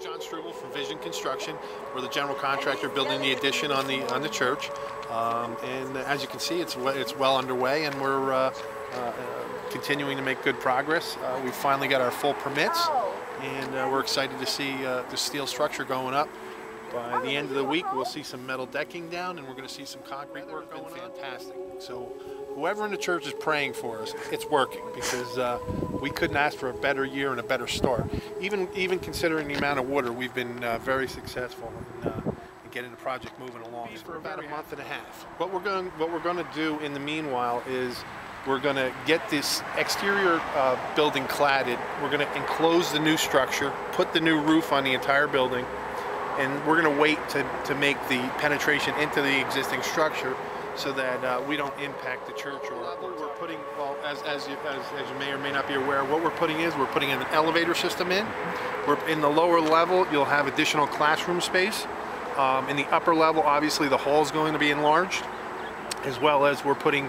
John Struble from Vision Construction. We're the general contractor building the addition on the church, and as you can see, it's well underway, and we're continuing to make good progress. We finally got our full permits, and we're excited to see the steel structure going up. By the end of the week, we'll see some metal decking down, and we're going to see some concrete work going on. Fantastic. So whoever in the church is praying for us, it's working, because we couldn't ask for a better year and a better start. Even considering the amount of water, we've been very successful in getting the project moving along for about a month and a half. What we're going to do in the meanwhile is we're going to get this exterior building cladded. We're going to enclose the new structure, put the new roof on the entire building, and we're going to wait to make the penetration into the existing structure so that we don't impact the church. Or we're putting, well, as you may or may not be aware, what we're putting an elevator system in. We're in the lower level, you'll have additional classroom space. In the upper level, obviously the hall is going to be enlarged, as well as we're putting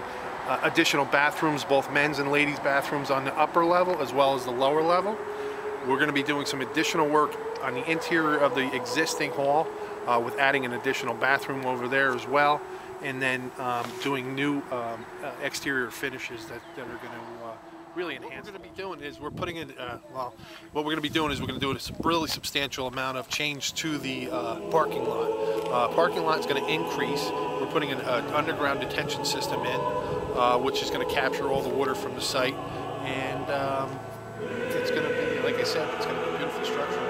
additional bathrooms, both men's and ladies' bathrooms, on the upper level as well as the lower level. We're going to be doing some additional work on the interior of the existing hall with adding an additional bathroom over there as well, and then doing new exterior finishes that are going to really enhance. What we're going to be doing is we're putting in, what we're going to be doing is we're going to do a really substantial amount of change to the parking lot. Parking lot is going to increase. We're putting an underground detention system in, which is going to capture all the water from the site, and it's going to be, like I said, it's going to be a beautiful structure.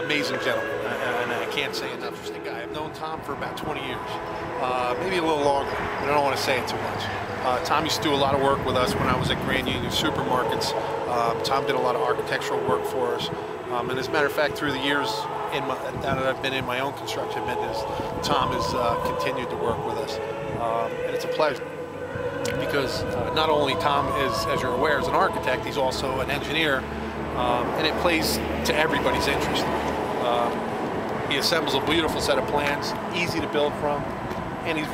Amazing gentleman, and I can't say enough. Interesting guy. I've known Tom for about 20 years, maybe a little longer. I don't want to say it too much. Tom used to do a lot of work with us when I was at Grand Union Supermarkets. Tom did a lot of architectural work for us, and as a matter of fact, through the years that I've been in my own construction business, Tom has continued to work with us, and it's a pleasure. Because not only Tom is, as you're aware, is an architect, he's also an engineer, and it plays to everybody's interest. He assembles a beautiful set of plans, easy to build from, and he's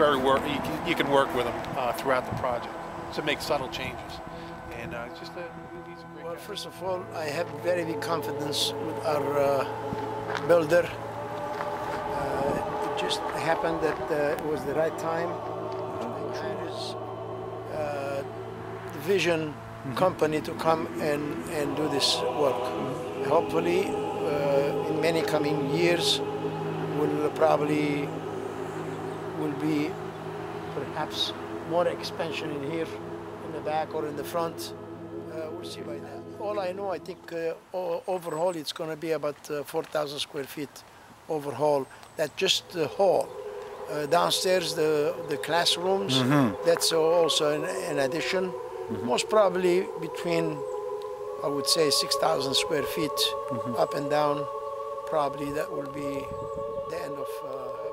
you can work with him throughout the project to make subtle changes. And he's a great guy. First of all, I have very big confidence with our builder. It just happened that it was the right time. Vision company to come and do this work. Hopefully, in many coming years, will be perhaps more expansion in here, in the back or in the front. We'll see by then. All I know, I think overhaul it's going to be about 4,000 square feet overhaul. That's just the hall. Downstairs, the classrooms. That's also an addition. Most probably between, I would say, 6,000 square feet up and down. Probably that will be the end of.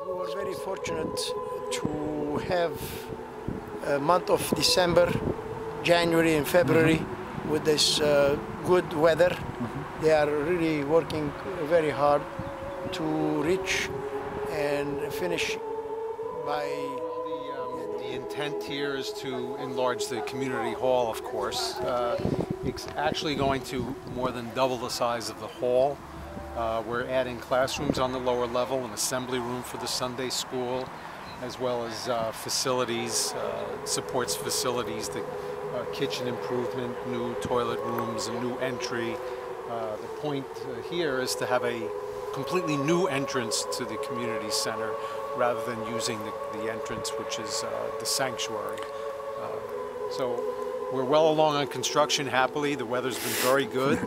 We were very fortunate to have a month of December, January and February with this good weather. They are really working very hard to reach and finish by. The intent here is to enlarge the community hall, of course. It's actually going to more than double the size of the hall. We're adding classrooms on the lower level, an assembly room for the Sunday school, as well as facilities, supports facilities, the kitchen improvement, new toilet rooms, a new entry. The point here is to have a completely new entrance to the community center, rather than using the entrance, which is the sanctuary. So we're well along on construction, happily. The weather's been very good.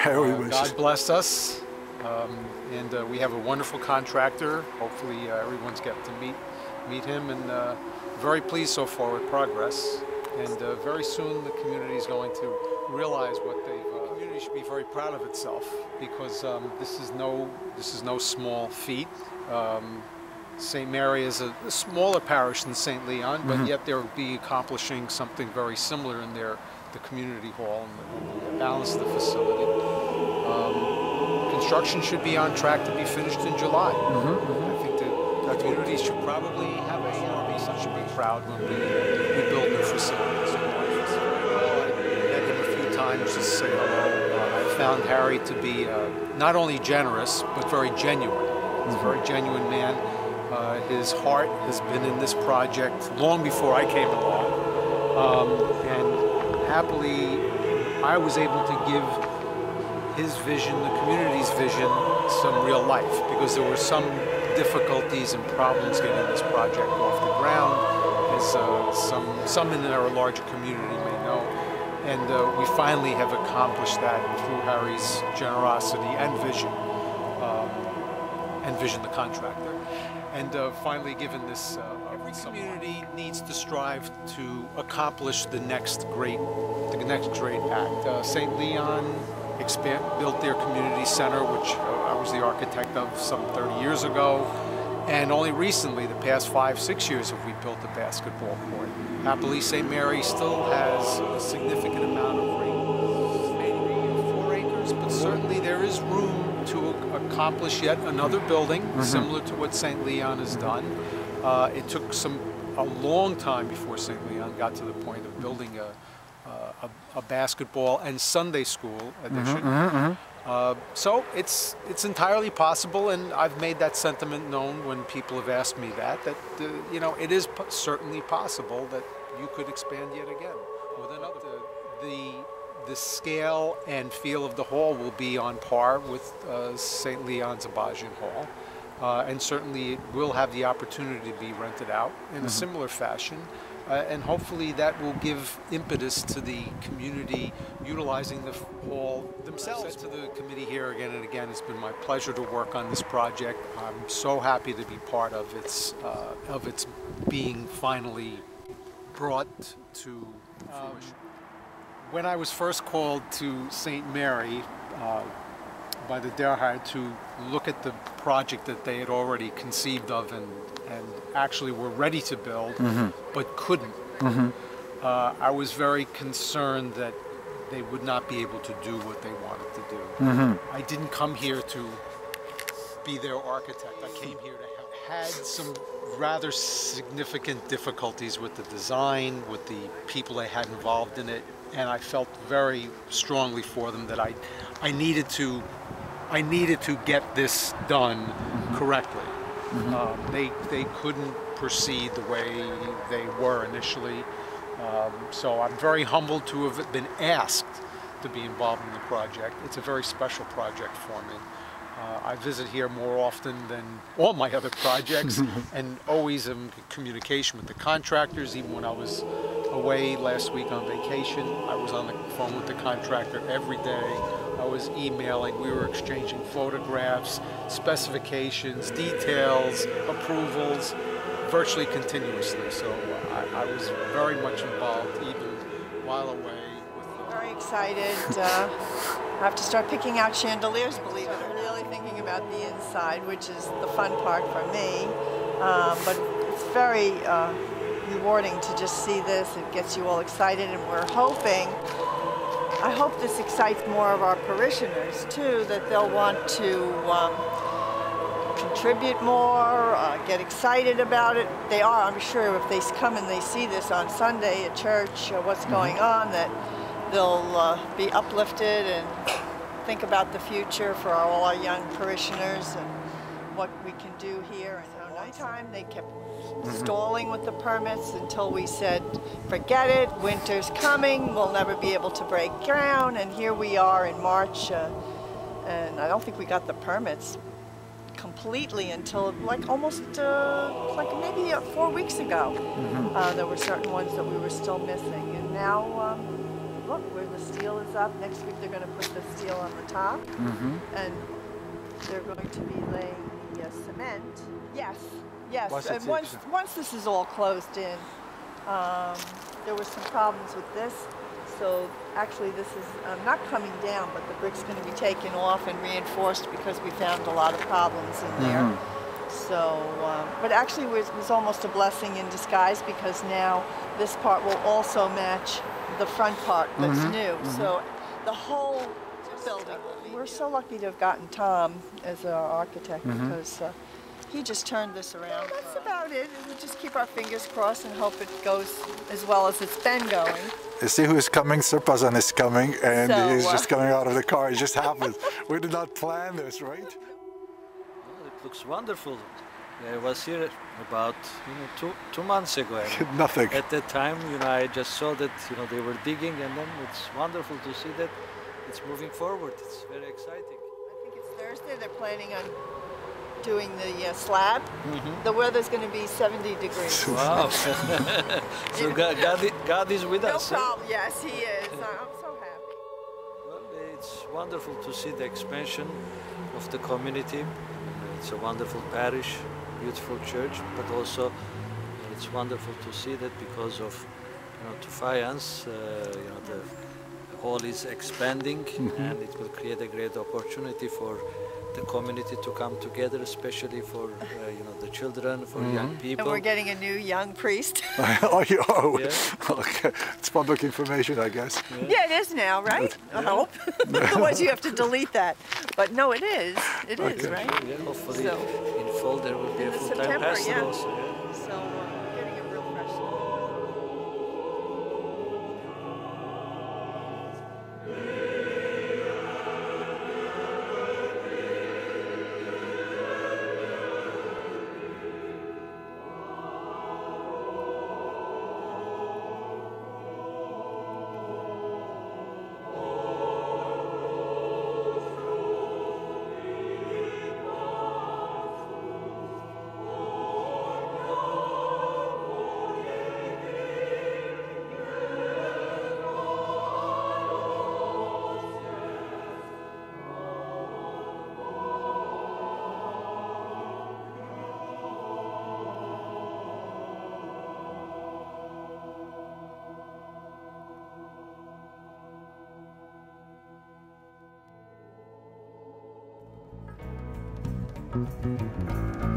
God bless us. And we have a wonderful contractor. Hopefully everyone's get to meet him, and very pleased so far with progress. And very soon the community is going to realize what they've. The community should be very proud of itself, because this is no small feat. St. Mary is a smaller parish than St. Leon, but yet they'll be accomplishing something very similar in the community hall and the balance of the facility. Construction should be on track to be finished in July. I think the community should probably have should be proud when we build new facilities. I met him a few times just to say hello. found Harry to be not only generous, but very genuine. He's a very genuine man. His heart has been in this project long before I came along. And happily, I was able to give his vision, the community's vision, some real life, because there were some difficulties and problems getting this project off the ground, as some in our larger community may know. And we finally have accomplished that through Harry's generosity and Vision the contractor. And finally given this, every community needs to strive to accomplish the next great act. St. Leon built their community center, which I was the architect of some 30 years ago. And only recently, the past 5-6 years, have we built a basketball court. Happily, St. Mary still has a significant amount of rain, maybe 4 acres, but certainly there is room to accomplish yet another building, similar to what St. Leon has done. It took a long time before St. Leon got to the point of building a basketball and Sunday school addition. So it's entirely possible, and I've made that sentiment known when people have asked me that you know, it is certainly possible that you could expand yet again with another. The scale and feel of the hall will be on par with St. Leon's Abajian Hall, and certainly it will have the opportunity to be rented out in a similar fashion. And hopefully that will give impetus to the community utilizing the hall themselves. I've said to the committee here again and again, it's been my pleasure to work on this project. I'm so happy to be part of its being finally brought to fruition. When I was first called to St. Mary by the Derhard to look at the project that they had already conceived of and actually were ready to build, but couldn't. I was very concerned that they would not be able to do what they wanted to do. I didn't come here to be their architect. I came here to help. Had some rather significant difficulties with the design, with the people they had involved in it, and I felt very strongly for them that I needed to get this done correctly. They couldn't proceed the way they were initially. So I'm very humbled to have been asked to be involved in the project. It's a very special project for me. I visit here more often than all my other projects and always am in communication with the contractors. Even when I was away last week on vacation, I was on the phone with the contractor every day. I was emailing, we were exchanging photographs, specifications, details, approvals, virtually continuously. So I was very much involved even while away. Very excited. I have to start picking out chandeliers, believe it. I'm really thinking about the inside, which is the fun part for me. But it's very rewarding to just see this. It gets you all excited, and we're hoping, I hope this excites more of our parishioners too, that they'll want to contribute more, get excited about it. They are, I'm sure, if they come and they see this on Sunday at church, what's going on, that they'll be uplifted and think about the future for all our young parishioners and what we can do here. And one time they kept stalling with the permits until we said, forget it, winter's coming, we'll never be able to break ground. And here we are in March, and I don't think we got the permits completely until like almost like maybe 4 weeks ago. There were certain ones that we were still missing, and now look, where the steel is up. Next week they're going to put the steel on the top, and they're going to be laying the cement. Yes, and once this is all closed in, there were some problems with this. So actually this is not coming down, but the brick's going to be taken off and reinforced because we found a lot of problems in there. So, but actually it was almost a blessing in disguise, because now this part will also match the front part that's new. So the whole building will be. We're so lucky to have gotten Tom as our architect, because he just turned this around. That's about it. We just keep our fingers crossed and hope it goes as well as it's been going. You see who's coming? Toufayan is coming, and So, he's just coming out of the car. It just happened. We did not plan this, right? Well, it looks wonderful. I was here about two months ago. And Nothing. at that time, I just saw that they were digging, and then it's wonderful to see that it's moving forward. It's very exciting. I think it's Thursday. They're planning on doing the slab. Mm-hmm. The weather's going to be 70 degrees. Wow! So God is with No us. problem. Yes, he is. I'm so happy. Well, it's wonderful to see the expansion of the community. It's a wonderful parish, beautiful church, but also it's wonderful to see that because of Toufayan's, the hall is expanding, and it will create a great opportunity for the community to come together, especially for the children, for young people. And we're getting a new young priest. Oh, Yeah. Okay. It's public information, I guess. Yeah, it is now, right? I hope. Otherwise, you have to delete that. But no, it is. It is, right? Yeah, hopefully So, in fall there will be a in full-time September, pastor yeah. also. Yeah. So getting a real fresh start. Okay.